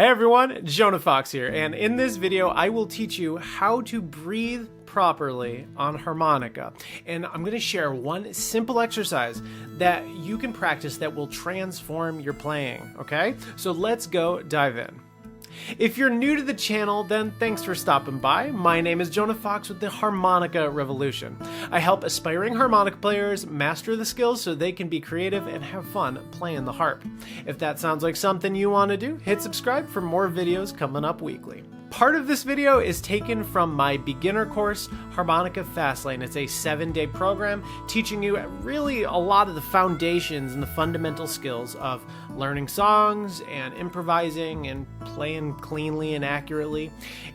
Hey everyone, Jonah Fox here, and in this video I will teach you how to breathe properly on harmonica. And I'm going to share one simple exercise that you can practice that will transform your playing, okay? So let's go dive in. If you're new to the channel, then thanks for stopping by. My name is Jonah Fox with the Harmonica Revolution. I help aspiring harmonica players master the skills so they can be creative and have fun playing the harp. If that sounds like something you want to do, hit subscribe for more videos coming up weekly. Part of this video is taken from my beginner course, Harmonica Fastlane. It's a 7-day program teaching you really a lot of the foundations and the fundamental skills of learning songs and improvising and playing cleanly and accurately.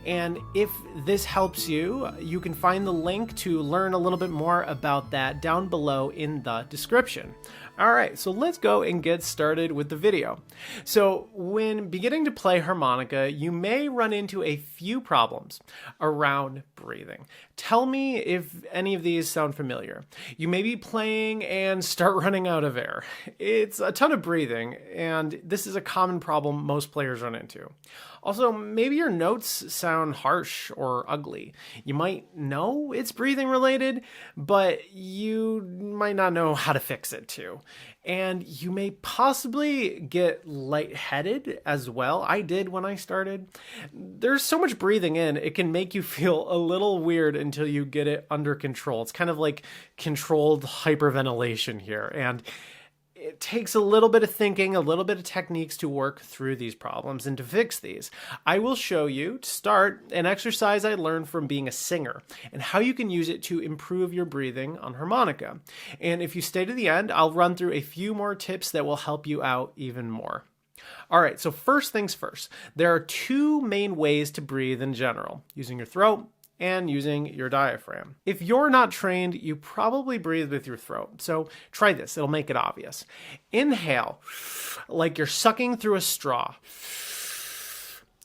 And if this helps you, you can find the link to learn a little bit more about that down below in the description. All right, so let's go and get started with the video. So when beginning to play harmonica, you may run into a few problems around breathing. Tell me if any of these sound familiar. You may be playing and start running out of air. It's a ton of breathing, and this is a common problem most players run into. Also, maybe your notes sound harsh or ugly. You might know it's breathing related, but you might not know how to fix it too. And you may possibly get lightheaded as well. I did when I started. There's so much breathing in, it can make you feel a little weird until you get it under control. It's kind of like controlled hyperventilation here. And it takes a little bit of thinking, a little bit of techniques to work through these problems and to fix these. I will show you, to start, an exercise I learned from being a singer and how you can use it to improve your breathing on harmonica. And if you stay to the end, I'll run through a few more tips that will help you out even more. All right, so first things first. There are two main ways to breathe in general: using your throat and using your diaphragm. If you're not trained, you probably breathe with your throat. So try this, it'll make it obvious. Inhale, like you're sucking through a straw.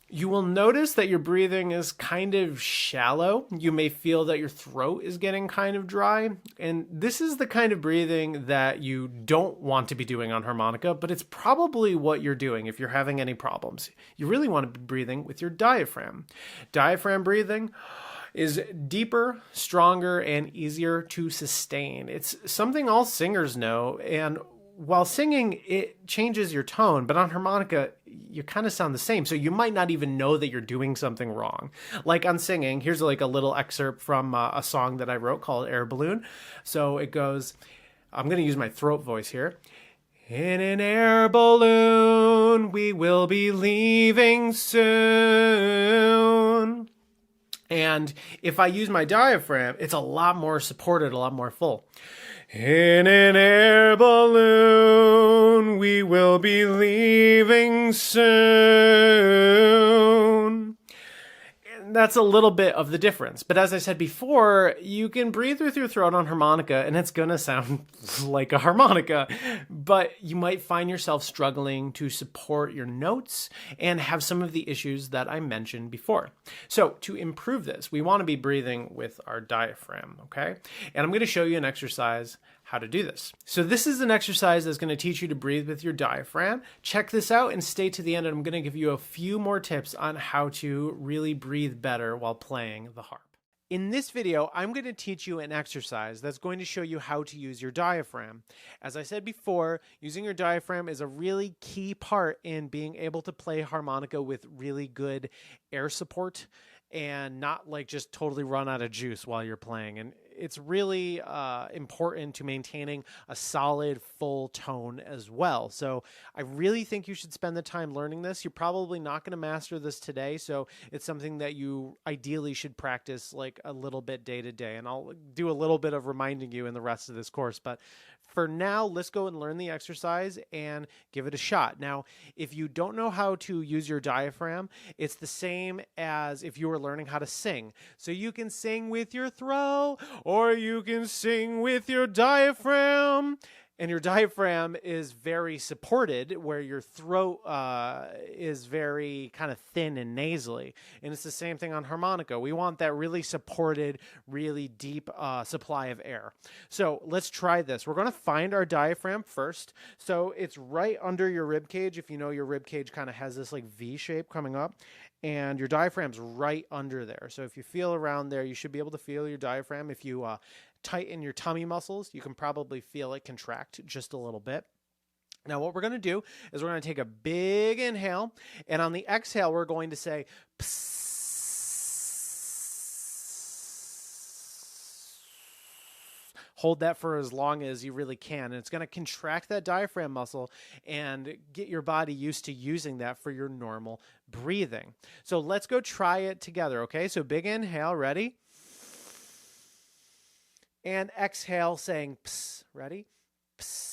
You will notice that your breathing is kind of shallow. You may feel that your throat is getting kind of dry. And this is the kind of breathing that you don't want to be doing on harmonica, but it's probably what you're doing if you're having any problems. You really want to be breathing with your diaphragm. Diaphragm breathing is deeper, stronger, and easier to sustain. It's something all singers know, and while singing, it changes your tone, but on harmonica, you kind of sound the same, so you might not even know that you're doing something wrong. Like on singing, here's like a little excerpt from a song that I wrote called Air Balloon. So it goes, I'm going to use my throat voice here. In an air balloon, we will be leaving soon. And if I use my diaphragm, it's a lot more supported, a lot more full. In an air balloon, we will be leaving soon. And that's a little bit of the difference. But as I said before, you can breathe with your throat on harmonica, and it's going to sound like a harmonica. But you might find yourself struggling to support your notes and have some of the issues that I mentioned before. So to improve this, we want to be breathing with our diaphragm, okay? And I'm going to show you an exercise how to do this. So this is an exercise that's going to teach you to breathe with your diaphragm. Check this out and stay to the end, and I'm going to give you a few more tips on how to really breathe better while playing the harp. In this video, I'm going to teach you an exercise that's going to show you how to use your diaphragm. As I said before, using your diaphragm is a really key part in being able to play harmonica with really good air support and not like just totally run out of juice while you're playing. And it's really important to maintaining a solid, full tone as well. So I really think you should spend the time learning this. You're probably not going to master this today, so it's something that you ideally should practice like a little bit day to day. And I'll do a little bit of reminding you in the rest of this course. But for now, let's go and learn the exercise and give it a shot. Now, if you don't know how to use your diaphragm, it's the same as if you were learning how to sing. So you can sing with your throat, or you can sing with your diaphragm. And your diaphragm is very supported, where your throat is very kind of thin and nasally. And it's the same thing on harmonica. We want that really supported, really deep supply of air. So let's try this. We're going to find our diaphragm first. So it's right under your rib cage. If you know, your rib cage kind of has this like V shape coming up, and your diaphragm's right under there. So if you feel around there, you should be able to feel your diaphragm. If you tighten your tummy muscles, you can probably feel it contract just a little bit. Now, what we're going to do is we're going to take a big inhale, and on the exhale, we're going to say, psst. Hold that for as long as you really can, and it's going to contract that diaphragm muscle and get your body used to using that for your normal breathing. So let's go try it together, okay? So big inhale, ready? And exhale, saying psst. Ready? Psst.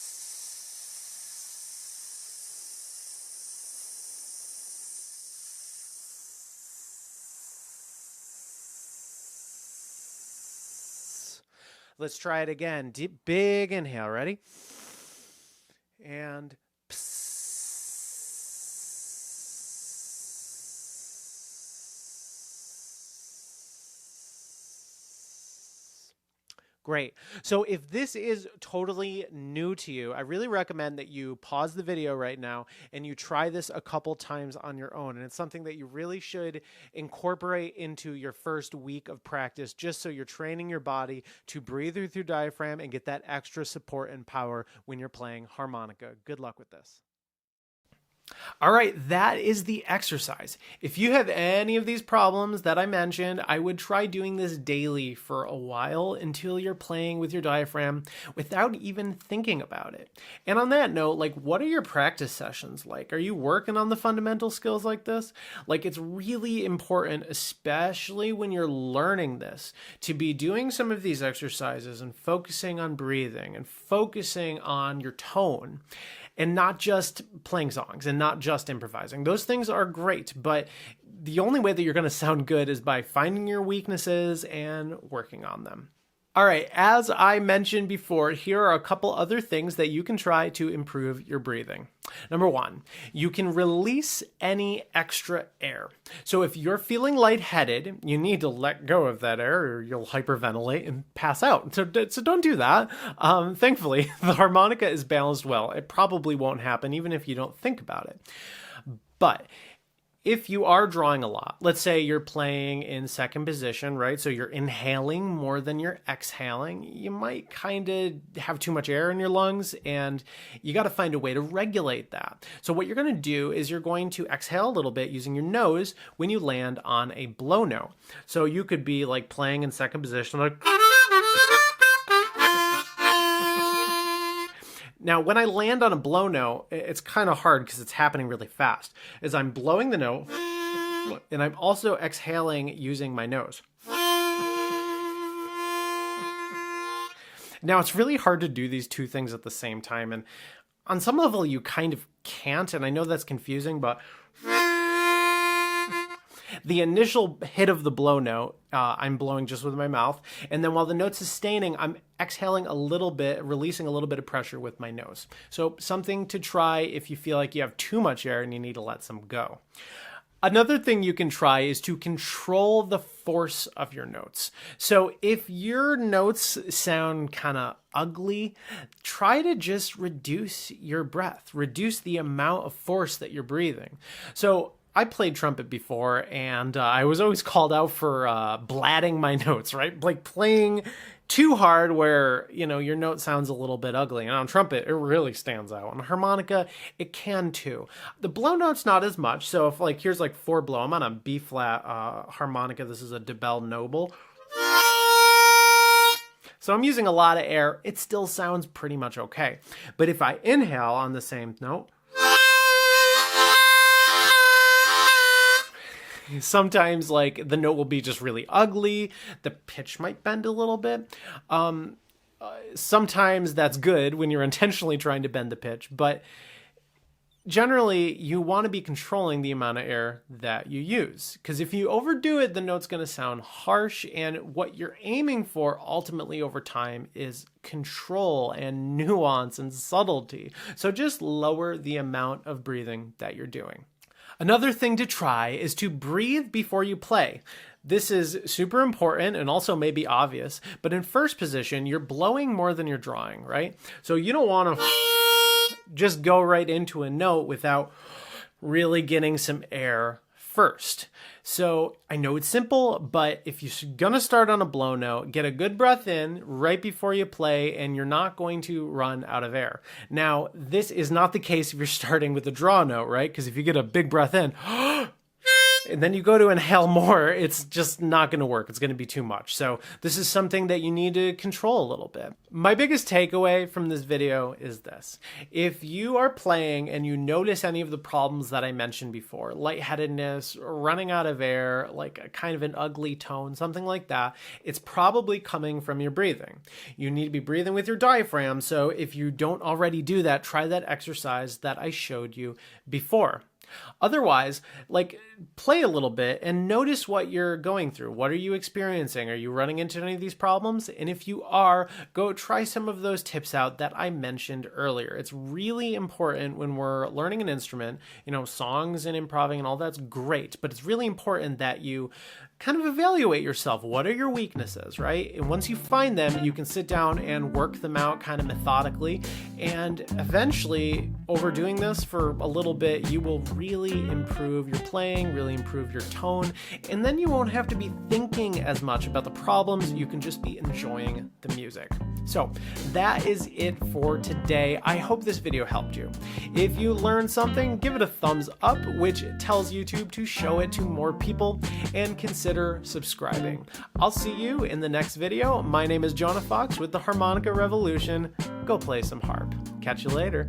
Let's try it again. Deep, big inhale. Ready? And psst. Great. So if this is totally new to you, I really recommend that you pause the video right now and you try this a couple times on your own. And it's something that you really should incorporate into your first week of practice, just so you're training your body to breathe through your diaphragm and get that extra support and power when you're playing harmonica. Good luck with this. All right, that is the exercise. If you have any of these problems that I mentioned, I would try doing this daily for a while until you're playing with your diaphragm without even thinking about it. And on that note, like, what are your practice sessions like? Are you working on the fundamental skills like this? Like, it's really important, especially when you're learning this, to be doing some of these exercises and focusing on breathing and focusing on your tone, and not just playing songs and not just improvising. Those things are great, but the only way that you're going to sound good is by finding your weaknesses and working on them. All right, as I mentioned before, here are a couple other things that you can try to improve your breathing. Number one, you can release any extra air. So if you're feeling lightheaded, you need to let go of that air or you'll hyperventilate and pass out. So don't do that. Thankfully, the harmonica is balanced well. It probably won't happen even if you don't think about it. But if you are drawing a lot, let's say you're playing in second position, right? So you're inhaling more than you're exhaling. You might kind of have too much air in your lungs, and you got to find a way to regulate that. So what you're going to do is you're going to exhale a little bit using your nose when you land on a blow note. So you could be like playing in second position, like... Now, when I land on a blow note, it's kind of hard because it's happening really fast. As I'm blowing the note, and I'm also exhaling using my nose. Now, it's really hard to do these two things at the same time, and on some level, you kind of can't, and I know that's confusing, but the initial hit of the blow note, I'm blowing just with my mouth. And then while the note's sustaining, I'm exhaling a little bit, releasing a little bit of pressure with my nose. So something to try if you feel like you have too much air and you need to let some go. Another thing you can try is to control the force of your notes. So if your notes sound kind of ugly, try to just reduce your breath, reduce the amount of force that you're breathing. So I played trumpet before, and I was always called out for blatting my notes, right? Like playing too hard where, you know, your note sounds a little bit ugly. And on trumpet, it really stands out. On harmonica, it can too. The blow note's not as much. So if like, here's like 4 blow, I'm on a B flat harmonica. This is a DeBell Noble. So I'm using a lot of air. It still sounds pretty much okay. But if I inhale on the same note, sometimes like the note will be just really ugly. The pitch might bend a little bit. Sometimes that's good when you're intentionally trying to bend the pitch, but generally you want to be controlling the amount of air that you use, because if you overdo it, the note's going to sound harsh, and what you're aiming for ultimately over time is control and nuance and subtlety. So just lower the amount of breathing that you're doing. Another thing to try is to breathe before you play. This is super important and also maybe obvious, but in first position, you're blowing more than you're drawing, right? So you don't want to just go right into a note without really getting some air first. So I know it's simple, but if you're gonna start on a blow note, get a good breath in right before you play, and you're not going to run out of air. Now, this is not the case if you're starting with a draw note, right? Because if you get a big breath in, and then you go to inhale more, it's just not going to work. It's going to be too much. So this is something that you need to control a little bit. My biggest takeaway from this video is this. If you are playing and you notice any of the problems that I mentioned before, lightheadedness, running out of air, like a kind of an ugly tone, something like that, it's probably coming from your breathing. You need to be breathing with your diaphragm. So if you don't already do that, try that exercise that I showed you before. Otherwise, play a little bit and notice what you're going through. What are you experiencing? Are you running into any of these problems? And if you are, go try some of those tips out that I mentioned earlier. It's really important when we're learning an instrument, songs and improvising and all that's great, but it's really important that you kind of evaluate yourself. What are your weaknesses, right? And once you find them, you can sit down and work them out kind of methodically. And eventually, over doing this for a little bit, you will really improve your playing, really improve your tone, and then you won't have to be thinking as much about the problems. You can just be enjoying the music. So that is it for today. I hope this video helped you. If you learned something, give it a thumbs up, which tells YouTube to show it to more people, and consider subscribing. I'll see you in the next video. My name is Jonah Fox with the Harmonica Revolution. Go play some harp. Catch you later.